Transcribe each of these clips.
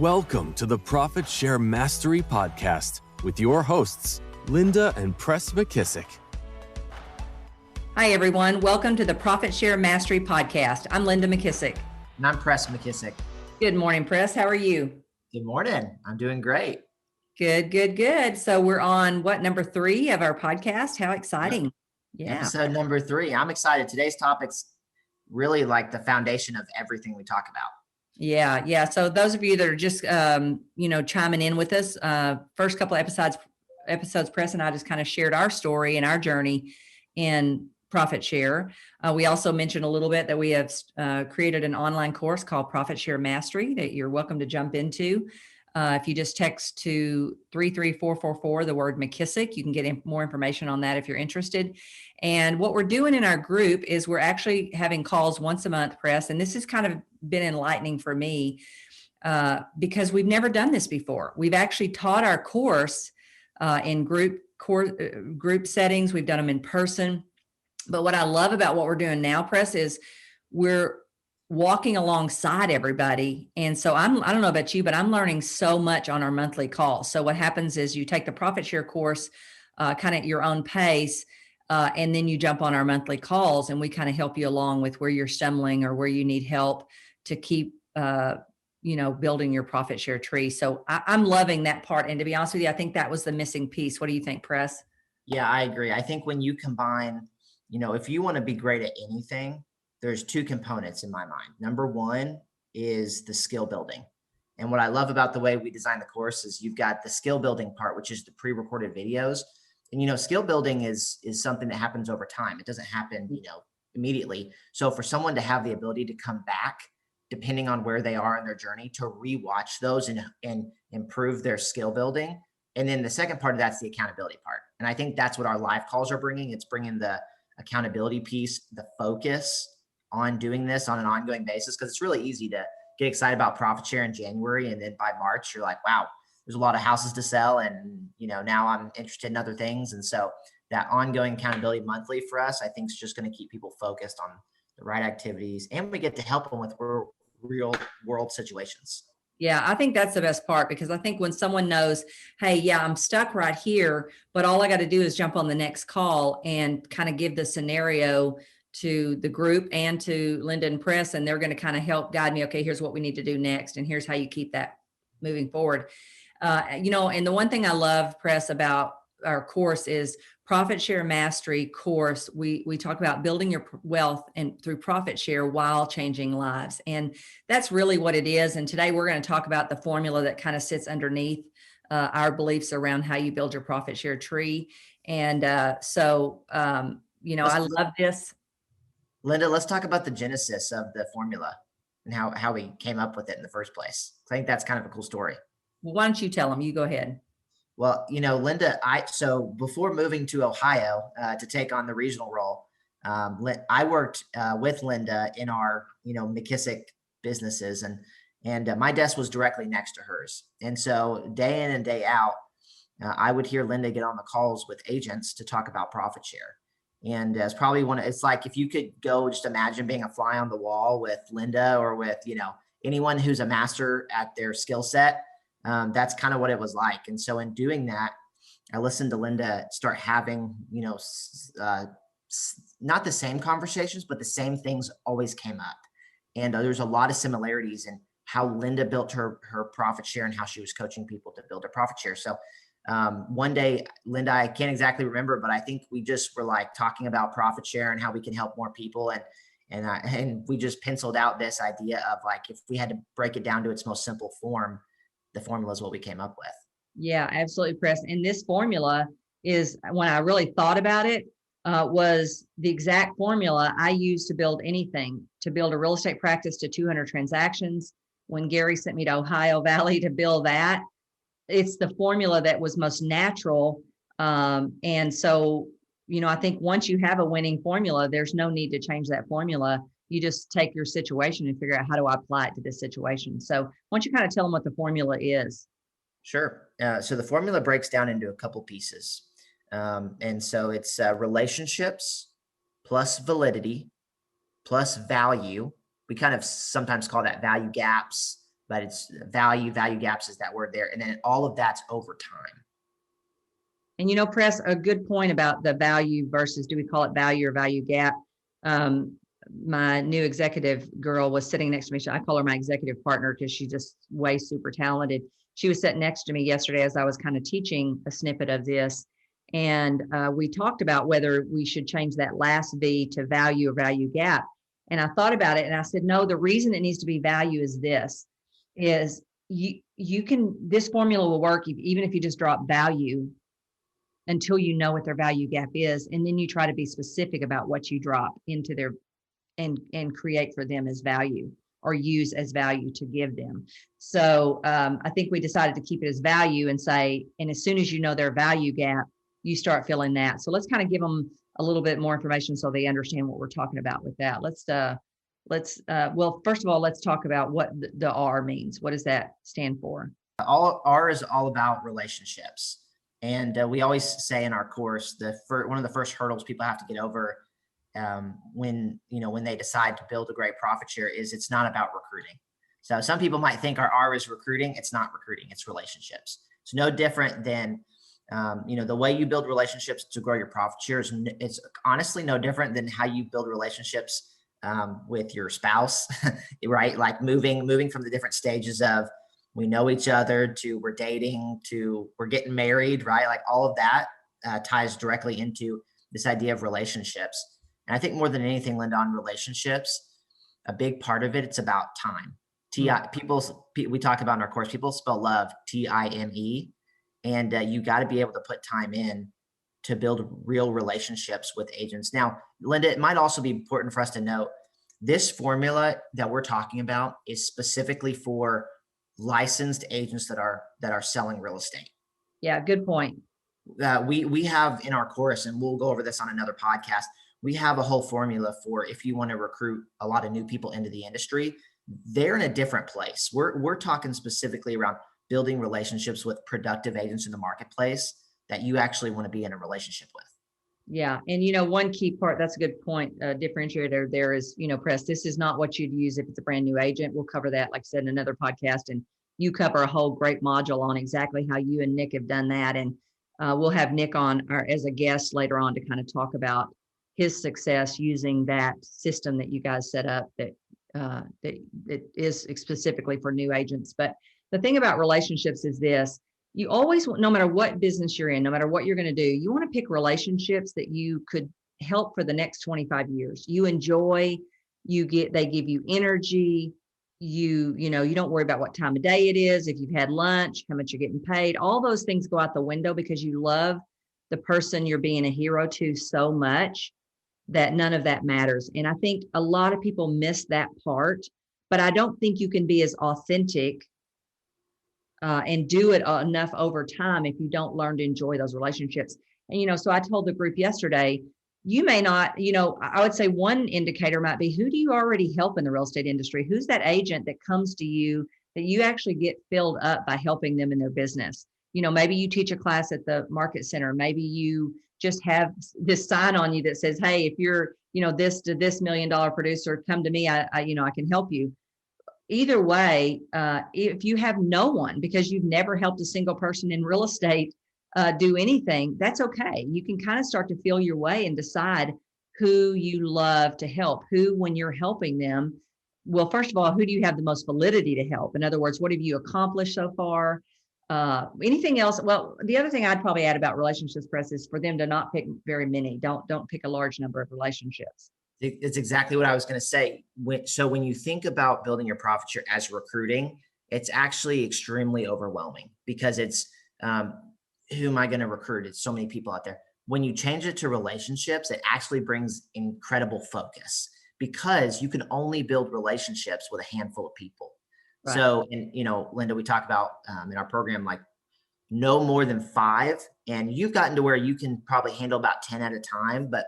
Welcome to the Profit Share Mastery Podcast with your hosts, Linda and Pres McKissack. Hi, everyone. Welcome to the Profit Share Mastery Podcast. I'm Linda McKissack. And I'm Pres McKissack. Good morning, Pres. How are you? Good morning. I'm doing great. Good. So we're on number 3 of our podcast. How exciting. Yeah. Episode number 3. I'm excited. Today's topic's really like the foundation of everything we talk about. Yeah. So those of you that are just, chiming in with us, first couple of episodes, Pres and I just kind of shared our story and our journey in Profit Share. We also mentioned a little bit that we have created an online course called Profit Share Mastery that you're welcome to jump into. If you just text to 33444, the word McKissack, you can get more information on that if you're interested. And what we're doing in our group is we're actually having calls once a month, Pres, and this has kind of been enlightening for me because we've never done this before. We've actually taught our course in group settings. We've done them in person. But what I love about what we're doing now, Pres, is we're walking alongside everybody. And so I don't know about you, but I'm learning so much on our monthly calls. So what happens is you take the Profit Share course kind of at your own pace, and then you jump on our monthly calls and we kind of help you along with where you're stumbling or where you need help to keep, building your profit share tree. So I'm loving that part. And to be honest with you, I think that was the missing piece. What do you think, Pres? Yeah, I agree. I think when you combine, if you want to be great at anything, there's 2 components in my mind. Number 1 is the skill building. And what I love about the way we design the course is you've got the skill building part, which is the pre-recorded videos. And, skill building is something that happens over time. It doesn't happen, immediately. So for someone to have the ability to come back, depending on where they are in their journey, to rewatch those and improve their skill building. And then the second part of that's the accountability part. And I think that's what our live calls are bringing. It's bringing the accountability piece, the focus on doing this on an ongoing basis, because it's really easy to get excited about profit share in January. And then by March, you're like, wow, there's a lot of houses to sell. And, now I'm interested in other things. And so that ongoing accountability monthly for us, I think is just going to keep people focused on the right activities. And we get to help them with real world situations. Yeah, I think that's the best part, because I think when someone knows, hey, yeah, I'm stuck right here, but all I got to do is jump on the next call and kind of give the scenario to the group and to Linda and Pres, and they're going to kind of help guide me. Okay, here's what we need to do next, and here's how you keep that moving forward. And the one thing I love, Pres, about our course is Profit Share Mastery course. We talk about building your wealth and through profit share while changing lives. And that's really what it is. And today we're going to talk about the formula that kind of sits underneath our beliefs around how you build your profit share tree. And I love this. Linda, let's talk about the genesis of the formula and how we came up with it in the first place. I think that's kind of a cool story. Well, why don't you tell them? You go ahead. Well, Linda, so before moving to Ohio to take on the regional role, I worked with Linda in our, McKissack businesses, and my desk was directly next to hers. And so day in and day out, I would hear Linda get on the calls with agents to talk about profit share. And as probably it's like, if you could go just imagine being a fly on the wall with Linda or with, anyone who's a master at their skill set. That's kind of what it was like. And so in doing that, I listened to Linda start having, not the same conversations, but the same things always came up. And there's a lot of similarities in how Linda built her profit share and how she was coaching people to build a profit share. So one day, Linda, I can't exactly remember, but I think we just were like talking about profit share and how we can help more people. And we just penciled out this idea of like, if we had to break it down to its most simple form, the formula is what we came up with. Yeah, absolutely, Pres. And this formula is, when I really thought about it, was the exact formula I used to build anything, to build a real estate practice to 200 transactions. When Gary sent me to Ohio Valley to build that, it's the formula that was most natural. And so, I think once you have a winning formula, there's no need to change that formula. You just take your situation and figure out, how do I apply it to this situation? So why don't you kind of tell them what the formula is? Sure. So the formula breaks down into a couple pieces. And so it's relationships plus validity plus value. We kind of sometimes call that value gaps, but it's value gaps is that word there. And then all of that's over time. And, Press, a good point about the value versus, do we call it value or value gap? My new executive girl was sitting next to me. I call her my executive partner because she's just way super talented. She was sitting next to me yesterday as I was kind of teaching a snippet of this. And we talked about whether we should change that last V to value or value gap. And I thought about it and I said, no, the reason it needs to be value is this, is this formula will work even if you just drop value until you know what their value gap is. And then you try to be specific about what you drop into their and create for them as value or use as value to give them. So I think we decided to keep it as value and say, and as soon as you know their value gap, you start filling that. So let's kind of give them a little bit more information so they understand what we're talking about with that. Well, first of all, let's talk about what the R means. What does that stand for? R is all about relationships. And we always say in our course, one of the first hurdles people have to get over when they decide to build a great profit share is it's not about recruiting. So some people might think our R is recruiting. It's not recruiting, it's relationships. It's no different than, the way you build relationships to grow your profit shares. It's honestly no different than how you build relationships with your spouse, right? Like moving from the different stages of we know each other to we're dating to we're getting married, right? Like all of that ties directly into this idea of relationships. And I think more than anything, Linda, on relationships, a big part of it, it's about time. We talk about in our course, people spell love Time. And you got to be able to put time in to build real relationships with agents. Now, Linda, it might also be important for us to note this formula that we're talking about is specifically for licensed agents that are selling real estate. Yeah, good point. We have in our course, and we'll go over this on another podcast, we have a whole formula for if you want to recruit a lot of new people into the industry, they're in a different place. We're talking specifically around building relationships with productive agents in the marketplace that you actually want to be in a relationship with. Yeah. And, one key part, that's a good point, differentiator there is, Press, this is not what you'd use if it's a brand new agent. We'll cover that, like I said, in another podcast. And you cover a whole great module on exactly how you and Nick have done that. And we'll have Nick on as a guest later on to kind of talk about his success using that system that you guys set up that is specifically for new agents. But the thing about relationships is this: you always, no matter what business you're in, no matter what you're going to do, you want to pick relationships that you could help for the next 25 years. You enjoy, they give you energy. You don't worry about what time of day it is, if you've had lunch, how much you're getting paid. All those things go out the window because you love the person you're being a hero to so much that none of that matters. And I think a lot of people miss that part, but I don't think you can be as authentic and do it enough over time if you don't learn to enjoy those relationships. And, so I told the group yesterday, you may not, I would say one indicator might be, who do you already help in the real estate industry? Who's that agent that comes to you that you actually get filled up by helping them in their business? Maybe you teach a class at the market center. Maybe you just have this sign on you that says, hey, if you're, this to this $1 million producer, come to me. I can help you. Either way, if you have no one because you've never helped a single person in real estate do anything, that's okay. You can kind of start to feel your way and decide who you love to help, who, when you're helping them, well, first of all, who do you have the most validity to help? In other words, what have you accomplished so far? Anything else? Well, the other thing I'd probably add about relationships, Press, is for them to not pick very many. Don't pick a large number of relationships. It's exactly what I was going to say. So when you think about building your profit share as recruiting, it's actually extremely overwhelming because it's who am I going to recruit? It's so many people out there. When you change it to relationships, it actually brings incredible focus because you can only build relationships with a handful of people. Right. So, and Linda, we talk about in our program, like no more than 5, and you've gotten to where you can probably handle about 10 at a time. But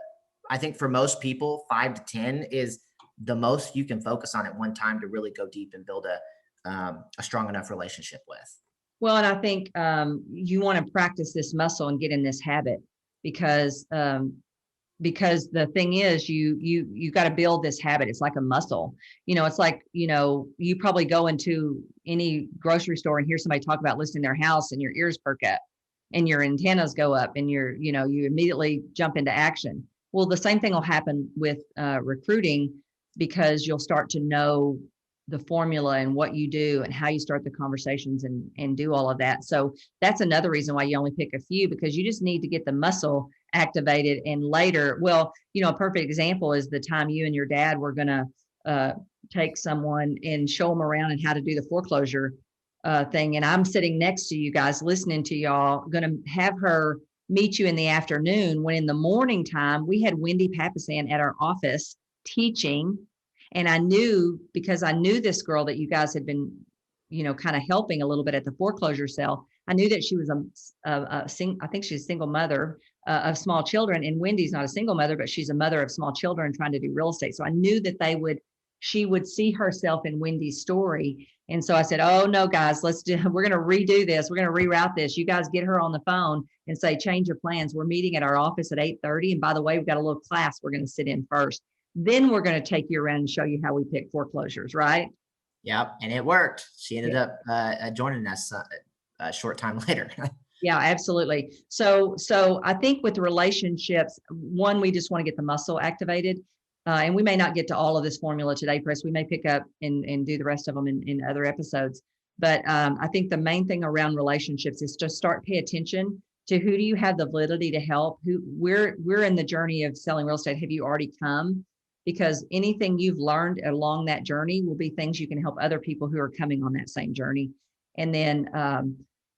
I think for most people, 5 to 10 is the most you can focus on at one time to really go deep and build a strong enough relationship with. Well, and I think you want to practice this muscle and get in this habit because because the thing is, you got to build this habit. It's like a muscle. It's like, you probably go into any grocery store and hear somebody talk about listing their house and your ears perk up and your antennas go up and you immediately jump into action. Well, the same thing will happen with recruiting, because you'll start to know the formula and what you do and how you start the conversations and do all of that. So that's another reason why you only pick a few, because you just need to get the muscle activated. And later, a perfect example is the time you and your dad were going to take someone and show them around and how to do the foreclosure thing. And I'm sitting next to you guys, listening to y'all, going to have her meet you in the afternoon, when in the morning time, we had Wendy Papasan at our office teaching. And I knew, because I knew this girl that you guys had been, kind of helping a little bit at the foreclosure sale. I knew that she was I think she's a single mother of small children. And Wendy's not a single mother, but she's a mother of small children trying to do real estate. So I knew that she would see herself in Wendy's story. And so I said, oh no, guys, we're going to redo this. We're going to reroute this. You guys get her on the phone and say, change your plans. We're meeting at our office at 8:30. And by the way, we've got a little class we're going to sit in first. Then we're going to take you around and show you how we pick foreclosures, right? Yep. And it worked. She ended up joining us a short time later. Yeah, absolutely. So I think with relationships, one, we just want to get the muscle activated. And we may not get to all of this formula today, Pres. We may pick up and do the rest of them in other episodes. But I think the main thing around relationships is just pay attention to who do you have the validity to help. We're in the journey of selling real estate. Have you already come? Because anything you've learned along that journey will be things you can help other people who are coming on that same journey. And then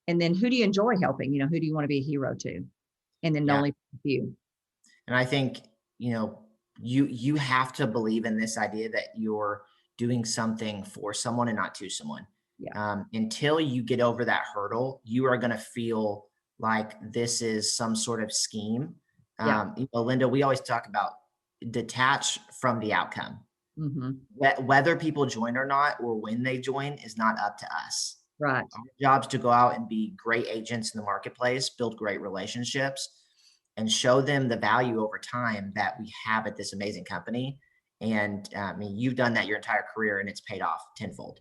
who do you enjoy helping? Who do you want to be a hero to? And then only a few. And I think, you have to believe in this idea that you're doing something for someone and not to someone. Yeah. Until you get over that hurdle, you are going to feel like this is some sort of scheme. Linda, we always talk about detach from the outcome. Mm-hmm. Whether people join or not, or when they join, is not up to us. Right. Our job's to go out and be great agents in the marketplace, build great relationships, and show them the value over time that we have at this amazing company. And you've done that your entire career, and it's paid off tenfold.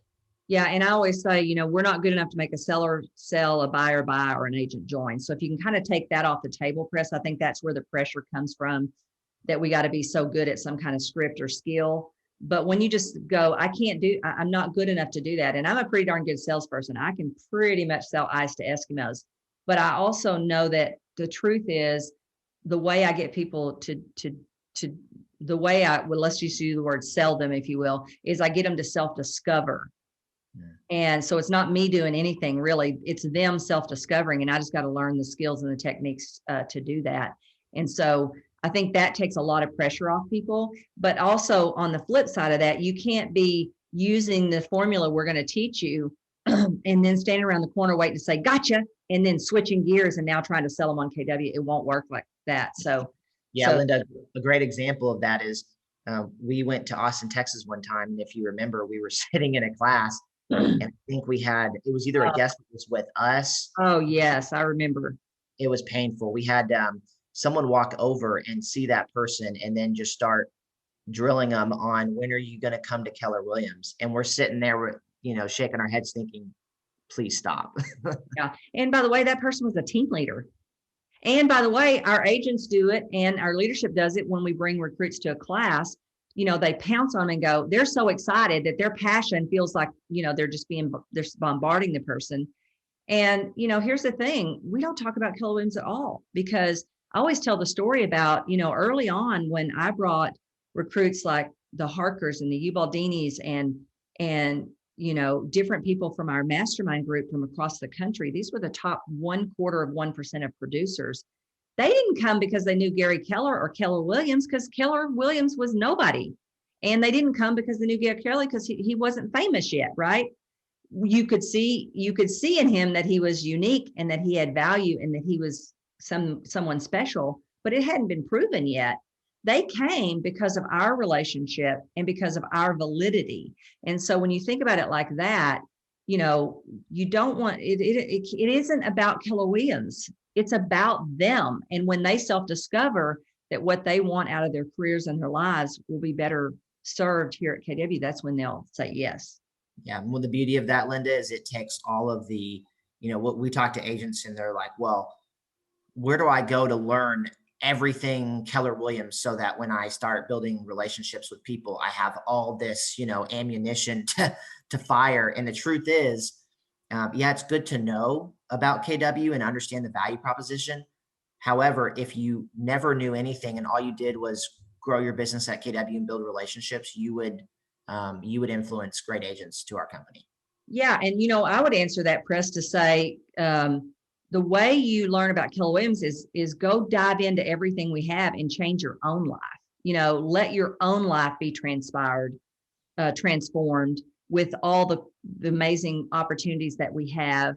Yeah. And I always say, we're not good enough to make a seller sell, a buyer buy, or an agent join. So if you can kind of take that off the table, Pres, I think that's where the pressure comes from, that we got to be so good at some kind of script or skill. But when you just go, I'm not good enough to do that. And I'm a pretty darn good salesperson. I can pretty much sell ice to Eskimos. But I also know that the truth is, the way I get people let's just use the word sell them, if you will, is I get them to self-discover. Yeah. And so it's not me doing anything really, it's them self-discovering. And I just got to learn the skills and the techniques to do that. And so I think that takes a lot of pressure off people. But also on the flip side of that, you can't be using the formula we're going to teach you and then standing around the corner waiting to say, gotcha, and then switching gears and now trying to sell them on KW. It won't work like that. Linda, a great example of that is we went to Austin, Texas one time. And if you remember, we were sitting in a class and I think it was either a guest that was with us. Oh, yes, I remember. It was painful. We had someone walk over and see that person and then just start drilling them on, when are you going to come to Keller Williams? And we're sitting there, shaking our heads thinking, please stop. Yeah. And by the way, that person was a team leader. And by the way, our agents do it and our leadership does it when we bring recruits to a class. They pounce on them and go, they're so excited that their passion feels like, they're bombarding the person. And, here's the thing, we don't talk about Keller Williams at all, because I always tell the story about, early on when I brought recruits like the Harkers and the Ubaldinis and different people from our mastermind group from across the country. These were the top 0.25% of producers. They didn't come because they knew Gary Keller or Keller Williams, because Keller Williams was nobody. And they didn't come because they knew Gary Keller because he wasn't famous yet, right? You could see in him that he was unique and that he had value and that he was someone special, but it hadn't been proven yet. They came because of our relationship and because of our validity. And so when you think about it like that, you don't want it isn't about Keller Williams. It's about them. And when they self-discover that what they want out of their careers and their lives will be better served here at KW, that's when they'll say yes. Yeah. Well, the beauty of that, Linda, is it takes all of the, what we talk to agents and they're like, well, where do I go to learn everything Keller Williams so that when I start building relationships with people, I have all this, ammunition to fire. And the truth is, it's good to know about KW and understand the value proposition. However, if you never knew anything and all you did was grow your business at KW and build relationships, you would influence great agents to our company. Yeah. And, I would answer that, Press, to say, the way you learn about Keller Williams is go dive into everything we have and change your own life. Let your own life be transformed with all the amazing opportunities that we have.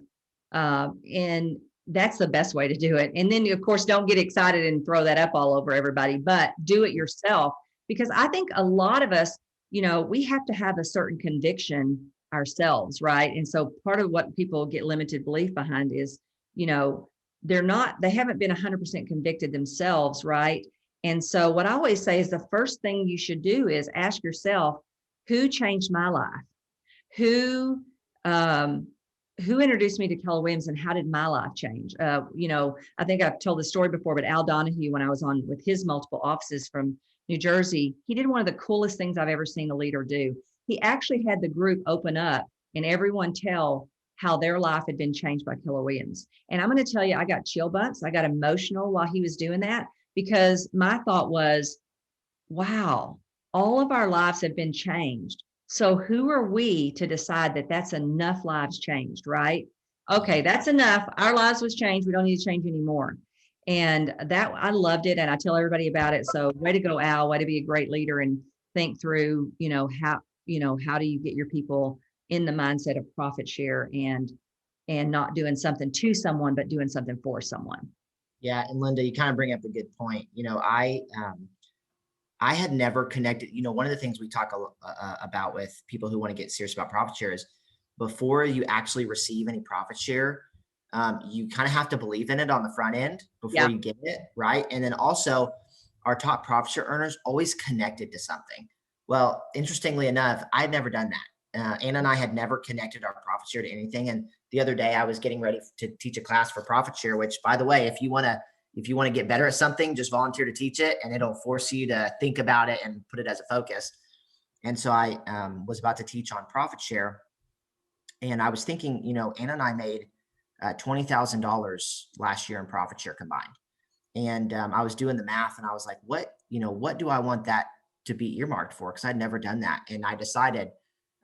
And that's the best way to do it. And then, of course, don't get excited and throw that up all over everybody, but do it yourself. Because I think a lot of us, we have to have a certain conviction ourselves, right? And so part of what people get limited belief behind is, they haven't been 100% convicted themselves, right? And so what I always say is the first thing you should do is ask yourself, who changed my life? Who introduced me to Keller Williams and how did my life change? I think I've told this story before, but Al Donahue, when I was on with his multiple offices from New Jersey, he did one of the coolest things I've ever seen a leader do. He actually had the group open up and everyone tell how their life had been changed by Keller Williams. And I'm going to tell you, I got chill bumps. I got emotional while he was doing that because my thought was, wow, all of our lives have been changed. So who are we to decide that that's enough lives changed, right? Okay, that's enough. Our lives was changed. We don't need to change anymore. And that, I loved it. And I tell everybody about it. So way to go, Al, way to be a great leader and think through, how do you get your people in the mindset of profit share and not doing something to someone, but doing something for someone. Yeah. And Linda, you kind of bring up a good point. I had never connected, one of the things we talk about with people who want to get serious about profit share is before you actually receive any profit share, you kind of have to believe in it on the front end before you get it. Right. And then also our top profit share earners always connected to something. Well, interestingly enough, I'd never done that. Anna and I had never connected our profit share to anything. And the other day I was getting ready to teach a class for profit share, which by the way, if you want to get better at something, just volunteer to teach it and it'll force you to think about it and put it as a focus. And so I was about to teach on profit share and I was thinking, Anna and I made $20,000 last year in profit share combined. And I was doing the math and I was like, what do I want that to be earmarked for? Cause I'd never done that. And I decided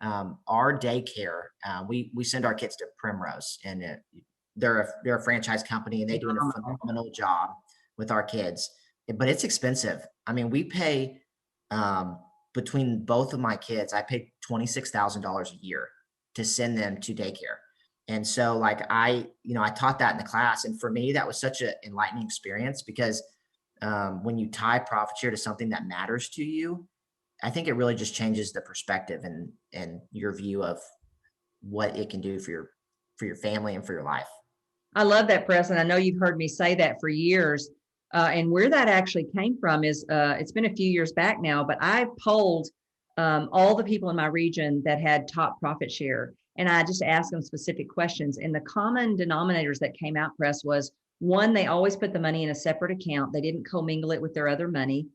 our daycare, we send our kids to Primrose and they're a franchise company and they do a phenomenal job with our kids, but it's expensive. I mean, we pay, between both of my kids, I pay $26,000 a year to send them to daycare. And so I taught that in the class. And for me, that was such an enlightening experience because when you tie profit share to something that matters to you, I think it really just changes the perspective and your view of what it can do for your family and for your life. I love that, Press. And I know you've heard me say that for years. And where that actually came from is it's been a few years back now, but I polled all the people in my region that had top profit share. And I just asked them specific questions. And the common denominators that came out, Press, was one, they always put the money in a separate account. They didn't commingle it with their other money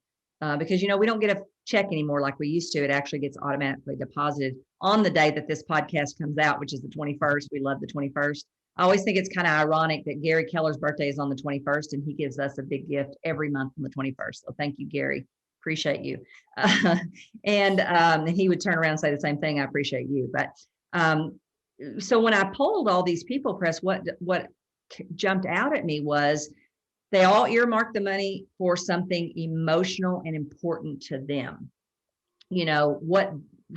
because, we don't get a check anymore like we used to. It actually gets automatically deposited on the day that this podcast comes out, which is the 21st. We love the 21st. I always think it's kind of ironic that Gary Keller's birthday is on the 21st and he gives us a big gift every month on the 21st. So thank you, Gary. Appreciate you. And he would turn around and say the same thing. I appreciate you. But so when I polled all these people, Press, what jumped out at me was they all earmarked the money for something emotional and important to them.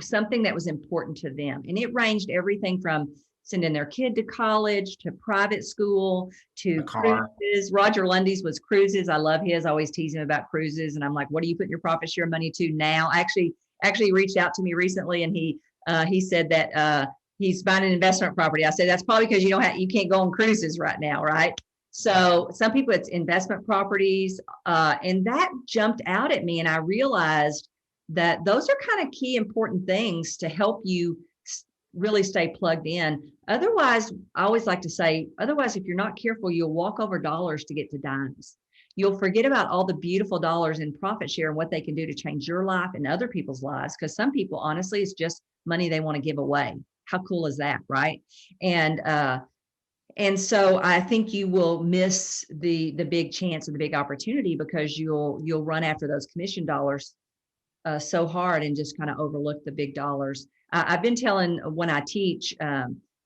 Something that was important to them. And it ranged everything from sending their kid to college, to private school, to cruises. Roger Lundy's was cruises. I love his. I always tease him about cruises. And I'm like, what are you putting your profit share money to now? Actually reached out to me recently and he said that he's buying an investment property. I said, that's probably because you can't go on cruises right now, right? So some people, it's investment properties. And that jumped out at me. And I realized that those are kind of key important things to help you really stay plugged in. Otherwise, I always like to say, otherwise, if you're not careful, you'll walk over dollars to get to dimes. You'll forget about all the beautiful dollars in profit share and what they can do to change your life and other people's lives. Because some people, honestly, it's just money they want to give away. How cool is that, right? And so I think you will miss the big chance and the big opportunity because you'll run after those commission dollars so hard and just kind of overlook the big dollars. I've been telling when I teach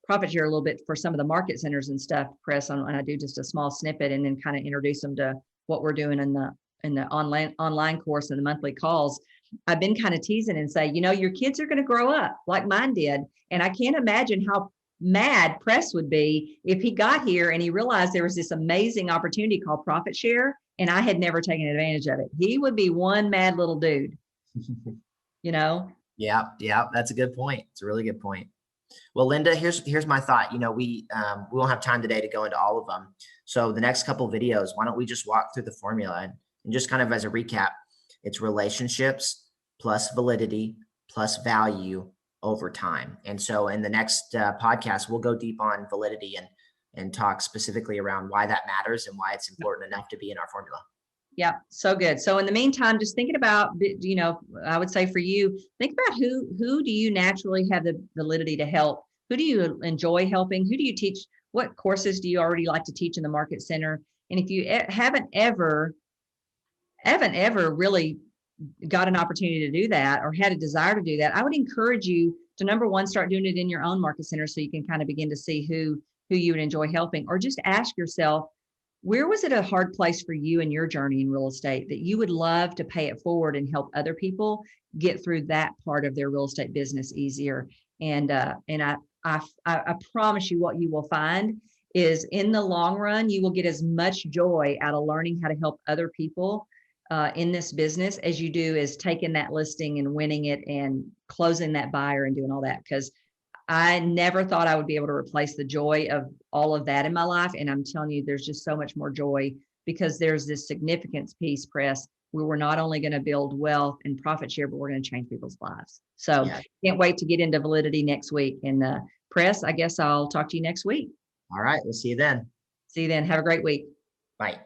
profit share a little bit for some of the market centers and stuff, Press, and I do just a small snippet and then kind of introduce them to what we're doing in the online course and the monthly calls. I've been kind of teasing and say, your kids are going to grow up like mine did. And I can't imagine how mad Press would be if he got here and he realized there was this amazing opportunity called profit share and I had never taken advantage of it. He would be one mad little dude, Yeah, that's a good point. It's a really good point. Well, Linda, here's my thought. We won't have time today to go into all of them. So the next couple of videos, why don't we just walk through the formula and just kind of as a recap, it's relationships plus validity plus value over time. And so in the next podcast, we'll go deep on validity and talk specifically around why that matters and why it's important enough to be in our formula. Yeah, so good. So in the meantime, just thinking about, I would say for you, think about who do you naturally have the validity to help? Who do you enjoy helping? Who do you teach? What courses do you already like to teach in the market center? And if you haven't ever really got an opportunity to do that or had a desire to do that, I would encourage you to, number one, start doing it in your own market center so you can kind of begin to see who you would enjoy helping, or just ask yourself, where was it a hard place for you in your journey in real estate that you would love to pay it forward and help other people get through that part of their real estate business easier? And I promise you what you will find is in the long run, you will get as much joy out of learning how to help other people in this business as you do is taking that listing and winning it and closing that buyer and doing all that. Because I never thought I would be able to replace the joy of all of that in my life. And I'm telling you, there's just so much more joy because there's this significance piece, Press, where we're not only going to build wealth and profit share, but we're going to change people's lives. So Can't wait to get into validity next week. And Press, I guess I'll talk to you next week. All right. We'll see you then. See you then. Have a great week. Bye.